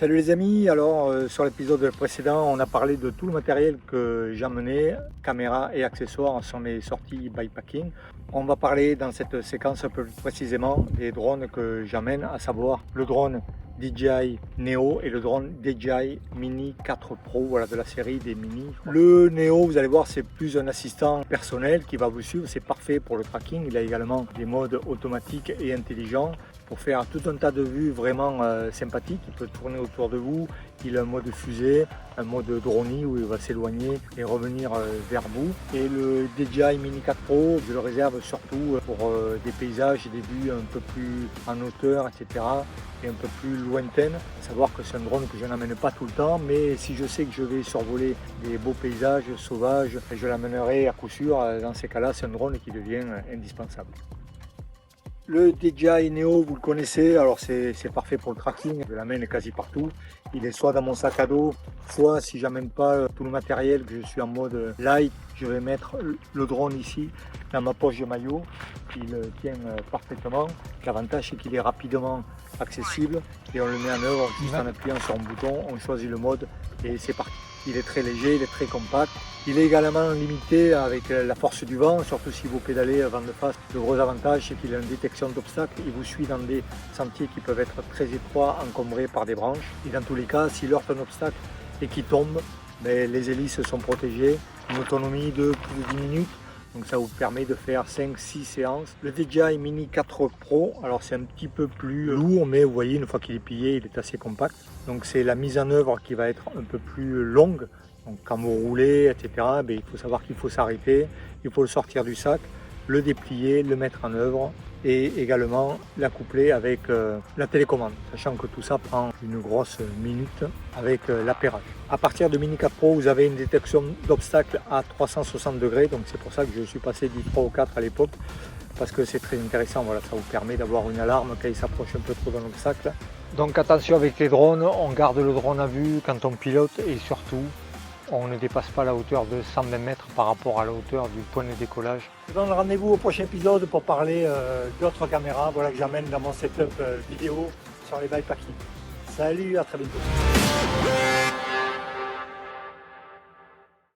Salut les amis, alors sur l'épisode précédent on a parlé de tout le matériel que j'emmenais, caméra et accessoires sur mes sorties bikepacking. On va parler dans cette séquence un peu plus précisément des drones que j'emmène, à savoir le drone DJI Neo et le drone DJI Mini 4 Pro, voilà, de la série des Mini. Le Neo, vous allez voir, c'est plus un assistant personnel qui va vous suivre, c'est parfait pour le tracking. Il a également des modes automatiques et intelligents pour faire tout un tas de vues vraiment sympathiques. Il peut tourner autour de vous, il a un mode fusée, un mode drone où il va s'éloigner et revenir vers vous. Et le DJI Mini 4 Pro, je le réserve surtout pour des paysages et des vues un peu plus en hauteur, etc. et un peu plus lointaines. À savoir que c'est un drone que je n'amène pas tout le temps, mais si je sais que je vais survoler des beaux paysages sauvages, je l'amènerai à coup sûr. Dans ces cas-là, c'est un drone qui devient indispensable. Le DJI Neo, vous le connaissez, alors c'est parfait pour le tracking, je l'amène quasi partout. Il est soit dans mon sac à dos, soit si j'amène pas tout le matériel, que je suis en mode light, je vais mettre le drone ici dans ma poche de maillot. Il tient parfaitement. L'avantage c'est qu'il est rapidement accessible et on le met en œuvre juste en appuyant sur un bouton, on choisit le mode et c'est parti. Il est très léger, il est très compact. Il est également limité avec la force du vent, surtout si vous pédalez vent de face. Le gros avantage, c'est qu'il a une détection d'obstacles. Il vous suit dans des sentiers qui peuvent être très étroits, encombrés par des branches. Et dans tous les cas, s'il heurte un obstacle et qu'il tombe, les hélices sont protégées. Une autonomie de plus de 10 minutes. Donc ça vous permet de faire 5-6 séances. Le DJI Mini 4 Pro, alors c'est un petit peu plus lourd, mais vous voyez, une fois qu'il est plié, il est assez compact. Donc c'est la mise en œuvre qui va être un peu plus longue. Donc quand vous roulez, etc., il faut savoir qu'il faut s'arrêter, il faut le sortir du sac, le déplier, le mettre en œuvre et également l'accoupler avec la télécommande, sachant que tout ça prend une grosse minute avec l'appairage. À partir de Mini 4 Pro, vous avez une détection d'obstacles à 360 degrés, donc c'est pour ça que je suis passé du 3 au 4 à l'époque, parce que c'est très intéressant, voilà, ça vous permet d'avoir une alarme quand il s'approche un peu trop d'un obstacle. Donc attention avec les drones, on garde le drone à vue quand on pilote et surtout, on ne dépasse pas la hauteur de 120 mètres par rapport à la hauteur du point de décollage. Je vous donne rendez-vous au prochain épisode pour parler d'autres caméras, voilà, que j'amène dans mon setup vidéo sur les bikepacking. Salut, à très bientôt.